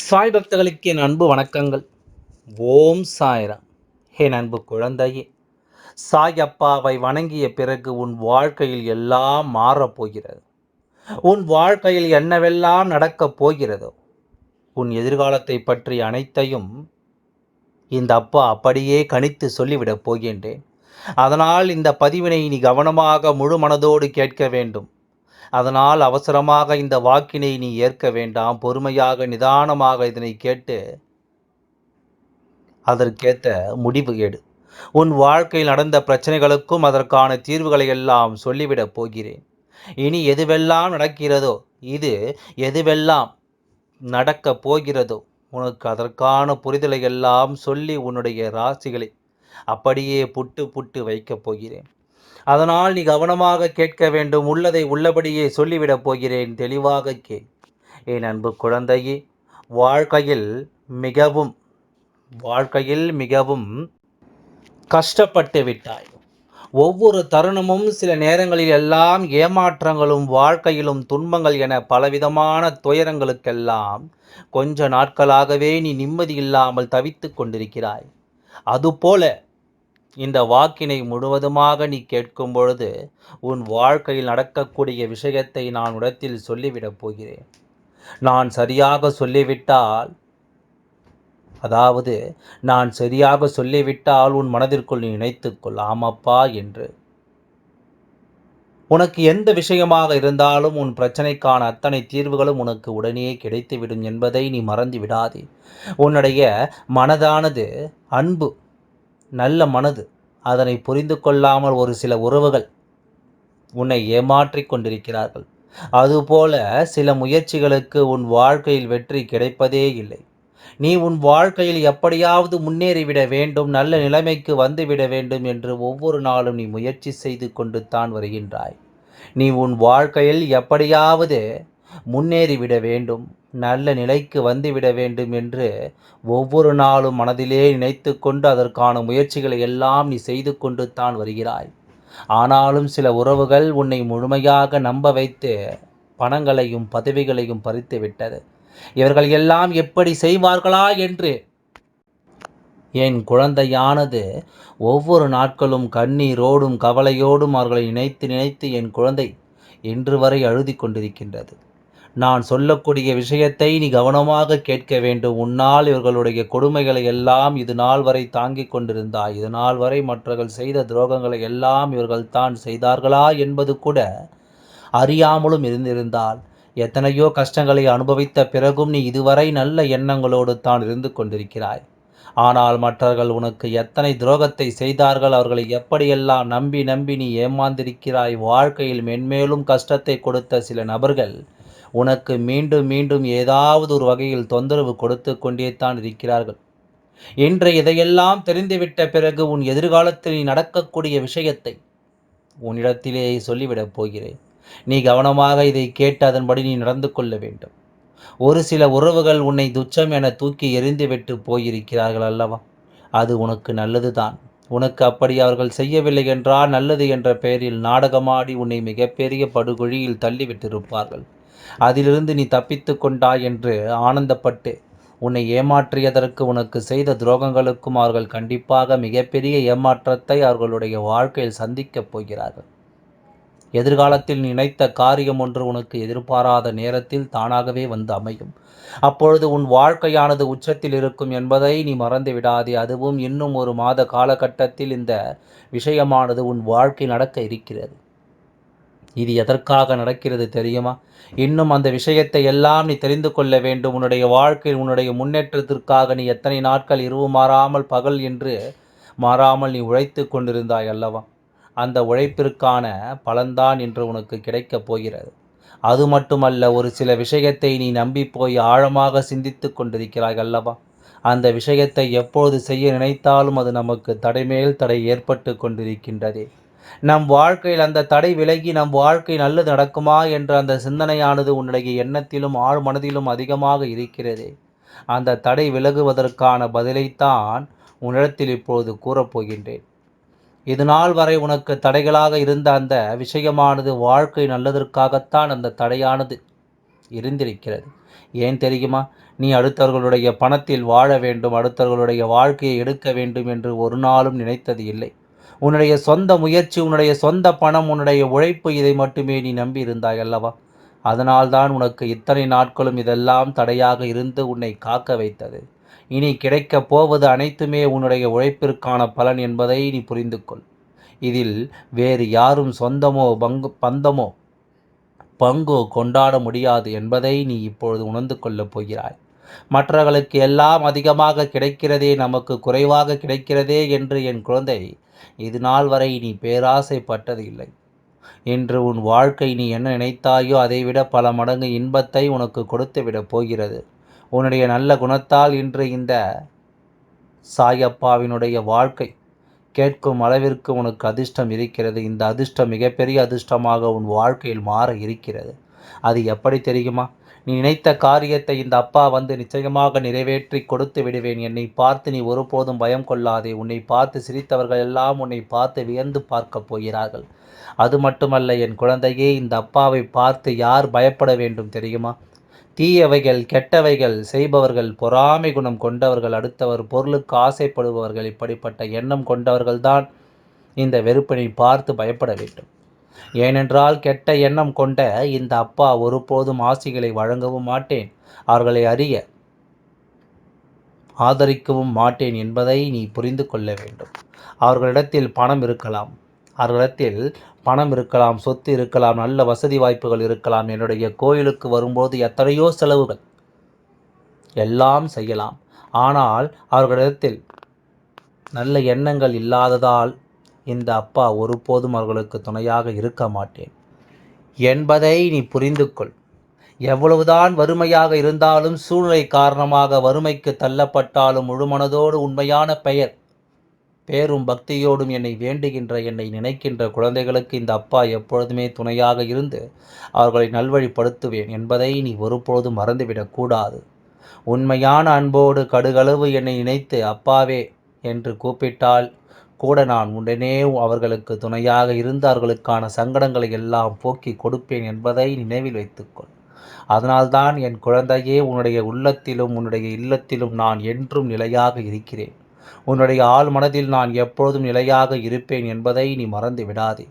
சாய் பக்தர்களுக்கு என் அன்பு வணக்கங்கள். ஓம் சாய்ராம். என் அன்பு குழந்தையே, சாய் அப்பாவை வணங்கிய பிறகு உன் வாழ்க்கையில் எல்லாம் மாறப்போகிறது. உன் வாழ்க்கையில் என்னவெல்லாம் நடக்கப் போகிறதோ, உன் எதிர்காலத்தை பற்றி அனைத்தையும் இந்த அப்பா அப்படியே கணித்து சொல்லிவிடப் போகின்றேன். அதனால் இந்த பதிவினை நீ கவனமாக முழு மனதோடு கேட்க வேண்டும். அதனால் அவசரமாக இந்த வாக்கினை நீ ஏற்க வேண்டாம். பொறுமையாக நிதானமாக இதனை கேட்டு அதற்கேற்ற முடிவு எடு. உன் வாழ்க்கையில் நடந்த பிரச்சனைகளுக்கும் அதற்கான தீர்வுகளை எல்லாம் சொல்லிவிடப் போகிறேன். இனி எதுவெல்லாம் நடக்கிறதோ, இது எதுவெல்லாம் நடக்கப் போகிறதோ, உனக்கு அதற்கான புரிதலை எல்லாம் சொல்லி உன்னுடைய ராசிகளை அப்படியே புட்டு புட்டு வைக்கப் போகிறேன். அதனால் நீ கவனமாக கேட்க வேண்டும். உள்ளதை உள்ளபடியே சொல்லிவிடப் போகிறேன். தெளிவாக கேள். என் அன்பு குழந்தையே, வாழ்க்கையில் மிகவும் கஷ்டப்பட்டு விட்டாய். ஒவ்வொரு தருணமும் சில நேரங்களில் எல்லாம் ஏமாற்றங்களும் வாழ்க்கையிலும் துன்பங்கள் என பலவிதமான துயரங்களுக்கெல்லாம் கொஞ்ச நாட்களாகவே நீ நிம்மதி இல்லாமல் தவித்து கொண்டிருக்கிறாய். அதுபோல இந்த வாக்கினை முழுவதுமாக நீ கேட்கும் பொழுது உன் வாழ்க்கையில் நடக்கக்கூடிய விஷயத்தை நான் உடத்தில் சொல்லிவிடப் போகிறேன். நான் சரியாக சொல்லிவிட்டால் உன் மனதிற்குள் நீ நினைத்துக்கொள், ஆமப்பா என்று. உனக்கு எந்த விஷயமாக இருந்தாலும் உன் பிரச்சனைக்கான அத்தனை தீர்வுகளும் உனக்கு உடனே கிடைத்துவிடும் என்பதை நீ மறந்து விடாதே. உன்னுடைய மனதானது அன்பு, நல்ல மனது, அதனை புரிந்து கொள்ளாமல் ஒரு சில உறவுகள் உன்னை ஏமாற்றிக் கொண்டிருக்கிறார்கள். அதுபோல சில முயற்சிகளுக்கு உன் வாழ்க்கையில் வெற்றி கிடைப்பதே இல்லை. நீ உன் வாழ்க்கையில் எப்படியாவது முன்னேறிவிட வேண்டும், நல்ல நிலைமைக்கு வந்துவிட வேண்டும் என்று ஒவ்வொரு நாளும் நீ முயற்சி செய்து கொண்டு தான் வருகின்றாய். நீ உன் வாழ்க்கையில் எப்படியாவது முன்னேறிவிட வேண்டும், நல்ல நிலைக்கு வந்துவிட வேண்டும் என்று ஒவ்வொரு நாளும் மனதிலே நினைத்து கொண்டு அதற்கான முயற்சிகளை எல்லாம் நீ செய்து கொண்டு தான் வருகிறாய். ஆனாலும் சில உறவுகள் உன்னை முழுமையாக நம்ப வைத்து பணங்களையும் பதவிகளையும் பறித்து விட்டது. இவர்கள் எல்லாம் எப்படி செய்வார்களா என்று என் குழந்தையானது ஒவ்வொரு நாட்களும் கண்ணீரோடும் கவலையோடும் அவர்களை நினைத்து நினைத்து என் குழந்தை இன்று வரை அழுதி கொண்டிருக்கின்றது. நான் சொல்லக்கூடிய விஷயத்தை நீ கவனமாக கேட்க வேண்டும். உன்னால் இவர்களுடைய கொடுமைகளை எல்லாம் இது நாள் வரை தாங்கிக் கொண்டிருந்தாய். இது நாள் வரை மற்றவர்கள் செய்த துரோகங்களை எல்லாம் இவர்கள் தான் செய்தார்களா என்பது கூட அறியாமலும் இருந்திருந்தால், எத்தனையோ கஷ்டங்களை அனுபவித்த பிறகும் நீ இதுவரை நல்ல எண்ணங்களோடு தான் இருந்து கொண்டிருக்கிறாய். ஆனால் மற்றவர்கள் உனக்கு எத்தனை துரோகத்தை செய்தார்கள், அவர்களை எப்படியெல்லாம் நம்பி நம்பி நீ ஏமாந்திருக்கிறாய். வாழ்க்கையில் மென்மேலும் கஷ்டத்தை கொடுத்த சில நபர்கள் உனக்கு மீண்டும் மீண்டும் ஏதாவது ஒரு வகையில் தொந்தரவு கொடுத்து கொண்டே தான் இருக்கிறார்கள். இன்று இதையெல்லாம் தெரிந்துவிட்ட பிறகு உன் எதிர்காலத்தில் நீ நடக்கக்கூடிய விஷயத்தை உன்னிடத்திலே சொல்லிவிடப் போகிறேன். நீ கவனமாக இதை கேட்டு அதன்படி நீ நடந்து கொள்ள வேண்டும். ஒரு சில உறவுகள் உன்னை துச்சம் என தூக்கி எறிந்துவிட்டு போயிருக்கிறார்கள் அல்லவா? அது உனக்கு நல்லதுதான். உனக்கு அப்படி அவர்கள் செய்யவில்லை என்றால் நல்லது என்ற பெயரில் நாடகமாடி உன்னை மிகப்பெரிய படுகொழியில் தள்ளிவிட்டிருப்பார்கள். அதிலிருந்து நீ தப்பித்து கொண்டாய் என்று ஆனந்தப்பட்டு உன்னை ஏமாற்றியதற்கு, உனக்கு செய்த துரோகங்களுக்கும் அவர்கள் கண்டிப்பாக மிகப்பெரிய ஏமாற்றத்தை அவர்களுடைய வாழ்க்கையில் சந்திக்கப் போகிறார்கள். எதிர்காலத்தில் நினைத்த காரியம் ஒன்று உனக்கு எதிர்பாராத நேரத்தில் தானாகவே வந்து அமையும். அப்பொழுது உன் வாழ்க்கையானது உச்சத்தில் இருக்கும் என்பதை நீ மறந்து விடாதே. அதுவும் இன்னும் ஒரு மாத காலகட்டத்தில் இந்த விஷயமானது உன் வாழ்க்கை நடக்க இருக்கிறது. இது எதற்காக நடக்கிறது தெரியுமா? இன்னும் அந்த விஷயத்தை எல்லாம் நீ தெரிந்து கொள்ள வேண்டும். உன்னுடைய வாழ்க்கையில் உன்னுடைய முன்னேற்றத்திற்காக நீ எத்தனை நாட்கள் இரவு மாறாமல் பகல் என்று மாறாமல் நீ உழைத்து கொண்டிருந்தாய் அல்லவா? அந்த உழைப்பிற்கான பலன்தான் இன்று உனக்கு கிடைக்கப் போகிறது. அது மட்டுமல்ல, ஒரு சில விஷயத்தை நீ நம்பி போய் ஆழமாக சிந்தித்து கொண்டிருக்கிறாய் அல்லவா? அந்த விஷயத்தை எப்பொழுது செய்ய நினைத்தாலும் அது நமக்கு தடைமேல் தடை ஏற்பட்டு கொண்டிருக்கின்றதே. நம் வாழ்க்கையில் அந்த தடை விலகி நம் வாழ்க்கை நல்லது நடக்குமா என்ற அந்த சிந்தனையானது உன்னுடைய எண்ணத்திலும் ஆழ் மனதிலும் அதிகமாக இருக்கிறது. அந்த தடை விலகுவதற்கான பதிலைத்தான் உன்னிடத்தில் இப்பொழுது கூறப்போகின்றேன். இது நாள் வரை உனக்கு தடைகளாக இருந்த அந்த விஷயமானது வாழ்க்கை நல்லதற்காகத்தான் அந்த தடையானது இருந்திருக்கிறது. ஏன் தெரியுமா? நீ அடுத்தவர்களுடைய பணத்தில் வாழ வேண்டும், அடுத்தவர்களுடைய வாழ்க்கையை எடுக்க வேண்டும் என்று ஒரு நாளும் நினைத்தது இல்லை. உன்னுடைய சொந்த முயற்சி, உன்னுடைய சொந்த பணம், உன்னுடைய உழைப்பு, இதை மட்டுமே நீ நம்பி இருந்தாய் அல்லவா? அதனால்தான் உனக்கு இத்தனை நாட்களும் இதெல்லாம் தடையாக இருந்து உன்னை காக்க வைத்தது. இனி கிடைக்கப் போவது அனைத்துமே உன்னுடைய உழைப்பிற்கான பலன் என்பதை நீ புரிந்து கொள். இதில் வேறு யாரும் சொந்தமோ பந்தமோ பங்கோ கொண்டாட முடியாது என்பதை நீ இப்பொழுது உணர்ந்து கொள்ளப் போகிறாய். மற்றவர்களுக்கு எல்லாம் அதிகமாக கிடைக்கிறதே, நமக்கு குறைவாக கிடைக்கிறதே என்று என் குழந்தை இது நாள் வரை நீ பேராசைப்பட்டது இல்லை. இன்று உன் வாழ்க்கை நீ என்ன நினைத்தாயோ அதைவிட பல மடங்கு இன்பத்தை உனக்கு கொடுத்து விடப் போகிறது. உன்னுடைய நல்ல குணத்தால் இன்று இந்த சாயப்பாவினுடைய வாழ்க்கை கேட்கும் அளவிற்கு உனக்கு அதிர்ஷ்டம் இருக்கிறது. இந்த அதிர்ஷ்டம் மிகப்பெரிய அதிர்ஷ்டமாக உன் வாழ்க்கையில் மாற இருக்கிறது. அது எப்படி தெரியுமா? நீ நினைத்த காரியத்தை இந்த அப்பா வந்து நிச்சயமாக நிறைவேற்றி கொடுத்து விடுவேன். என்னை பார்த்து நீ ஒருபோதும் பயம் கொள்ளாதே. உன்னை பார்த்து சிரித்தவர்கள் எல்லாம் உன்னை பார்த்து வியந்து பார்க்கப் போகிறார்கள். அது மட்டுமல்ல என் குழந்தையே, இந்த அப்பாவை பார்த்து யார் பயப்பட வேண்டும் தெரியுமா? தீயவைகள், கெட்டவைகள் செய்பவர்கள், பொறாமை குணம் கொண்டவர்கள், அடுத்தவர் பொருளுக்கு ஆசைப்படுபவர்கள், இப்படிப்பட்ட எண்ணம் கொண்டவர்கள்தான் இந்த வெறுப்பினை பார்த்து பயப்பட வேண்டும். ஏனென்றால் கெட்ட எண்ணம் கொண்ட இந்த அப்பா ஒருபோதும் ஆசிகளை வழங்கவும் மாட்டேன், அவர்களை அறிய ஆதரிக்கவும் மாட்டேன் என்பதை நீ புரிந்து கொள்ள வேண்டும். அவர்களிடத்தில் பணம் இருக்கலாம், சொத்து இருக்கலாம், நல்ல வசதி வாய்ப்புகள் இருக்கலாம். என்னுடைய கோயிலுக்கு வரும்போது எத்தனையோ செலவுகள் எல்லாம் செய்யலாம். ஆனால் அவர்களிடத்தில் நல்ல எண்ணங்கள் இல்லாததால் இந்த அப்பா ஒருபோதும் அவர்களுக்கு துணையாக இருக்க மாட்டேன் என்பதை நீ புரிந்து கொள். எவ்வளவுதான் வறுமையாக இருந்தாலும், சூழ்நிலை காரணமாக வறுமைக்கு தள்ளப்பட்டாலும், முழுமனதோடு உண்மையான பேரும் பக்தியோடும் என்னை வேண்டுகின்ற, என்னை நினைக்கின்ற குழந்தைகளுக்கு இந்த அப்பா எப்பொழுதுமே துணையாக இருந்து அவர்களை நல்வழிப்படுத்துவேன் என்பதை நீ ஒருபொழுதும் மறந்துவிடக்கூடாது. உண்மையான அன்போடு கடுகளவு என்னை நினைத்து அப்பாவே என்று கூப்பிட்டால் கூட நான் உடனே அவர்களுக்கு துணையாக இருந்து அவர்களுக்கான சங்கடங்களை எல்லாம் போக்கி கொடுப்பேன் என்பதை நினைவில் வைத்துக்கொள். அதனால்தான் என் குழந்தையே, உன்னுடைய உள்ளத்திலும் உன்னுடைய இல்லத்திலும் நான் என்றும் நிலையாக இருக்கிறேன். உன்னுடைய ஆழ் மனதில் நான் எப்பொழுதும் நிலையாக இருப்பேன் என்பதை நீ மறந்து விடாதே.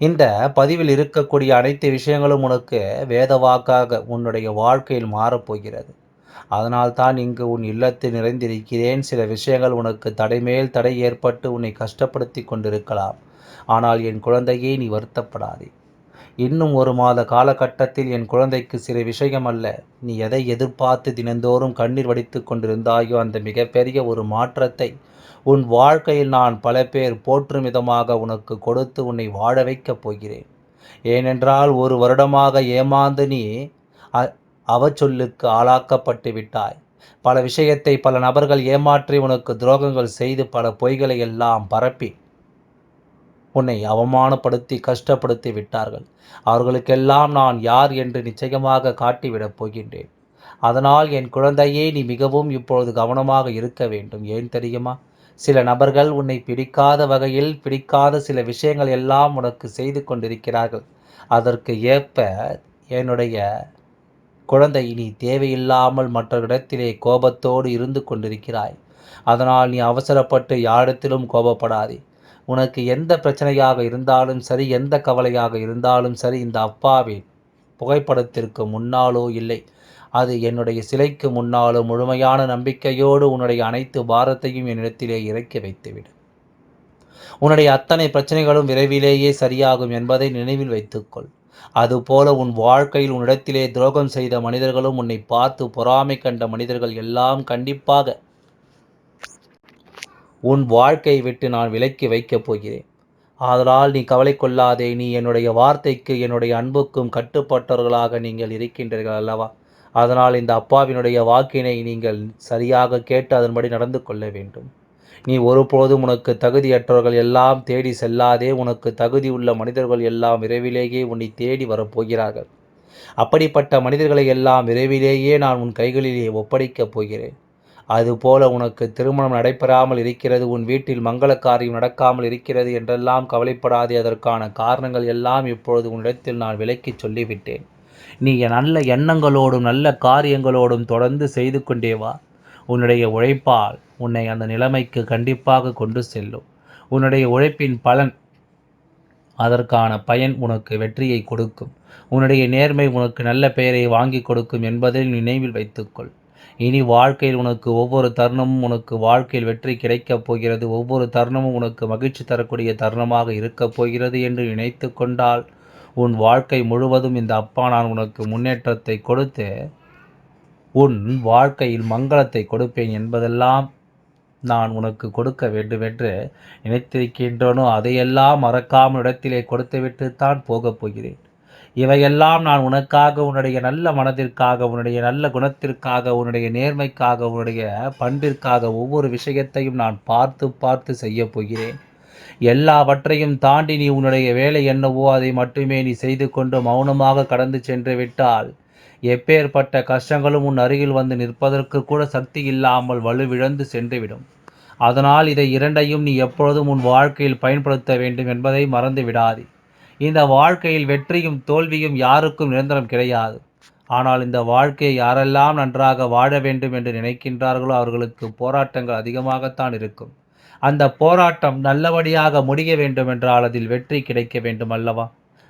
இந்த பதிவில் இருக்கக்கூடிய அனைத்து விஷயங்களும் உனக்கு வேதவாக்காக உன்னுடைய வாழ்க்கையில் மாறப்போகிறது. அதனால்தான் இங்கு உன் இல்லத்தில் நிறைந்திருக்கிறேன். சில விஷயங்கள் உனக்கு தடைமேல் தடை ஏற்பட்டு உன்னை கஷ்டப்படுத்தி கொண்டிருக்கலாம். ஆனால் என் குழந்தையே, நீ வருத்தப்படாதே. இன்னும் 1 மாத காலகட்டத்தில் என் குழந்தைக்கு சில விஷயம் அல்ல, நீ எதை எதிர்பார்த்து தினந்தோறும் கண்ணீர் வடித்து கொண்டிருந்தாயோ அந்த மிகப்பெரிய ஒரு மாற்றத்தை உன் வாழ்க்கையில் நான் பல பேர் போற்றும் விதமாக உனக்கு கொடுத்து உன்னை வாழ வைக்கப் போகிறேன். ஏனென்றால் 1 வருடமாக ஏமாந்து நீ அவச்சொல்லுக்கு ஆளாக்கப்பட்டு விட்டாய். பல விஷயத்தை பல நபர்கள் ஏமாற்றி உனக்கு துரோகங்கள் செய்து பல பொய்களை எல்லாம் பரப்பி உன்னை அவமானப்படுத்தி கஷ்டப்படுத்தி விட்டார்கள். அவர்களுக்கெல்லாம் நான் யார் என்று நிச்சயமாக காட்டிவிடப் போகின்றேன். அதனால் என் குழந்தையே, நீ மிகவும் இப்பொழுது கவனமாக இருக்க வேண்டும். ஏன் தெரியுமா? சில நபர்கள் உன்னை பிடிக்காத சில விஷயங்கள் எல்லாம் உனக்கு செய்து கொண்டிருக்கிறார்கள். அதற்கு ஏற்ப என்னுடைய குழந்தை, நீ தேவையில்லாமல் மற்றவரிடத்திலே கோபத்தோடு இருந்து கொண்டிருக்கிறாய். அதனால் நீ அவசரப்பட்டு யாரிடத்திலும் கோபப்படாதே. உனக்கு எந்த பிரச்சனையாக இருந்தாலும் சரி, எந்த கவலையாக இருந்தாலும் சரி, இந்த அப்பாவின் புகைப்படத்திற்கு முன்னாலோ இல்லை, அது என்னுடைய சிலைக்கு முன்னாலோ முழுமையான நம்பிக்கையோடு உன்னுடைய அனைத்து பாரத்தையும் என்னிடத்திலே இறக்கி வைத்துவிடு. உன்னுடைய அத்தனை பிரச்சனைகளும் விரைவிலேயே சரியாகும் என்பதை நினைவில் வைத்துக்கொள். அதுபோல உன் வாழ்க்கையில் உன்னிடத்திலே துரோகம் செய்த மனிதர்களும், உன்னை பார்த்து பொறாமை கண்ட மனிதர்கள் எல்லாம் கண்டிப்பாக உன் வாழ்க்கையை விட்டு நான் விலக்கி வைக்கப் போகிறேன். ஆதலால் நீ கவலை கொள்ளாதே. நீ என்னுடைய வார்த்தைக்கு, என்னுடைய அன்புக்கும் கட்டுப்பட்டவர்களாக நீங்கள் இருக்கின்றீர்கள் அல்லவா? அதனால் இந்த அப்பாவினுடைய வாக்கினை நீங்கள் சரியாக கேட்டு அதன்படி நடந்து கொள்ள வேண்டும். நீ ஒருபோதும் உனக்கு தகுதியற்றவர்கள் எல்லாம் தேடி செல்லாதே. உனக்கு தகுதி உள்ள மனிதர்கள் எல்லாம் விரைவிலேயே உன்னை தேடி வரப்போகிறார்கள். அப்படிப்பட்ட மனிதர்களை எல்லாம் விரைவிலேயே நான் உன் கைகளிலே ஒப்படைக்கப் போகிறேன். அதுபோல உனக்கு திருமணம் நடைபெறாமல் இருக்கிறது, உன் வீட்டில் மங்கள காரியம் நடக்காமல் இருக்கிறது என்றெல்லாம் கவலைப்படாதே. அதற்கான காரணங்கள் எல்லாம் இப்பொழுது உன்னிடத்தில் நான் விலக்கிச் சொல்லிவிட்டேன். நீ நல்ல எண்ணங்களோடும் நல்ல காரியங்களோடும் தொடர்ந்து செய்து கொண்டே வா. உன்னுடைய உழைப்பால் உன்னை அந்த நிலைமைக்கு கண்டிப்பாக கொண்டு செல்லும். உன்னுடைய உழைப்பின் பலன், அதற்கான பயன் உனக்கு வெற்றியை கொடுக்கும். உன்னுடைய நேர்மை உனக்கு நல்ல பெயரை வாங்கி கொடுக்கும் என்பதை நினைவில் வைத்துக்கொள். இனி வாழ்க்கையில் உனக்கு ஒவ்வொரு தருணமும் உனக்கு வாழ்க்கையில் வெற்றி கிடைக்கப் போகிறது. ஒவ்வொரு தருணமும் உனக்கு மகிழ்ச்சி தரக்கூடிய தருணமாக இருக்கப் போகிறது என்று நினைத்து கொண்டால் உன் வாழ்க்கை முழுவதும் இந்த அப்பா நான் உனக்கு முன்னேற்றத்தை கொடுத்து உன் வாழ்க்கையில் மங்களத்தை கொடுப்பேன். என்பதெல்லாம் நான் உனக்கு கொடுக்க வேண்டுமென்று நினைத்திருக்கின்றனோ அதையெல்லாம் மறக்காமல் இடத்திலே கொடுத்துவிட்டுத்தான் போகப் போகிறேன். இவையெல்லாம் நான் உனக்காக, உன்னுடைய நல்ல மனதிற்காக, உன்னுடைய நல்ல குணத்திற்காக, உன்னுடைய நேர்மைக்காக, உன்னுடைய பண்பிற்காக ஒவ்வொரு விஷயத்தையும் நான் பார்த்து பார்த்து செய்யப் போகிறேன். எல்லாவற்றையும் தாண்டி நீ உன்னுடைய வேலை என்னவோ அதை மட்டுமே நீ செய்து கொண்டு மௌனமாக கடந்து சென்று விட்டால் எப்பேற்பட்ட கஷ்டங்களும் உன் அருகில் வந்து நிற்பதற்கு கூட சக்தி இல்லாமல் வலுவிழந்து சென்றுவிடும். அதனால் இதை இரண்டையும் நீ எப்பொழுதும் உன் வாழ்க்கையில் பயன்படுத்த வேண்டும் என்பதை மறந்து விடாதே. இந்த வாழ்க்கையில் வெற்றியும் தோல்வியும் யாருக்கும் நிரந்தரம் கிடையாது. ஆனால் இந்த வாழ்க்கையை யாரெல்லாம் நன்றாக வாழ வேண்டும் என்று நினைக்கின்றார்களோ அவர்களுக்கு போராட்டங்கள் அதிகமாகத்தான் இருக்கும். அந்த போராட்டம் நல்லபடியாக முடிய வேண்டுமென்றால் அதில் வெற்றி கிடைக்க வேண்டும் அல்லவா?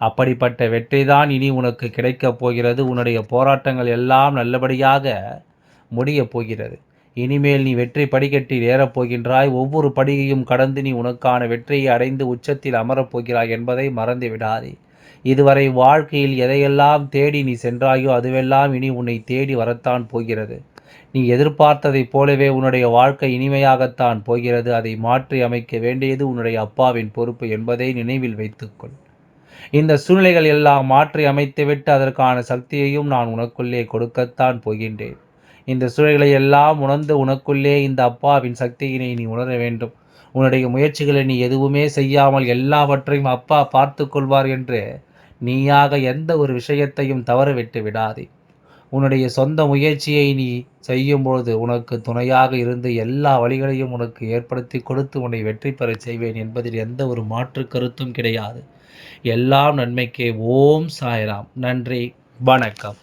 அப்படிப்பட்ட வெற்றிதான் இனி உனக்கு கிடைக்கப் போகிறது. உன்னுடைய போராட்டங்கள் எல்லாம் நல்லபடியாக முடியப் போகிறது. இனிமேல் நீ வெற்றி படிக்கட்டில் ஏறப்போகின்றாய். ஒவ்வொரு படியையும் கடந்து நீ உனக்கான வெற்றியை அடைந்து உச்சத்தில் அமரப்போகிறாய் என்பதை மறந்து விடாதே. இதுவரை வாழ்க்கையில் எதையெல்லாம் தேடி நீ சென்றாயோ அதுவெல்லாம் இனி உன்னை தேடி வரத்தான் போகிறது. நீ எதிர்பார்த்ததைப் போலவே உன்னுடைய வாழ்க்கை இனிமையாகத்தான் போகிறது. அதை மாற்றி அமைக்க வேண்டியது உன்னுடைய அப்பாவின் பொறுப்பு என்பதை நினைவில் வைத்துக்கொள். இந்த சூழ்நிலைகள் எல்லாம் மாற்றி அமைத்துவிட்டு அதற்கான சக்தியையும் நான் உனக்குள்ளே கொடுக்கத்தான் போகின்றேன். இந்த சூழ்நிலைகளை எல்லாம் உணர்ந்து உனக்குள்ளே இந்த அப்பாவின் சக்தியினை நீ உணர வேண்டும். உன்னுடைய முயற்சிகளை நீ எதுவுமே செய்யாமல் எல்லாவற்றையும் அப்பா பார்த்து கொள்வார் என்று நீயாக எந்த ஒரு விஷயத்தையும் தவறவிட்டு விடாதே. உன்னுடைய சொந்த முயற்சியை நீ செய்யும்பொழுது உனக்கு துணையாக இருந்து எல்லா வழிகளையும் உனக்கு ஏற்படுத்தி கொடுத்து உன்னை வெற்றி பெறச் செய்வேன் என்பதில் எந்த ஒரு மாற்று கருத்தும் கிடையாது. எல்லாம் நன்மைக்கே. ஓம் சாய்ராம். நன்றி, வணக்கம்.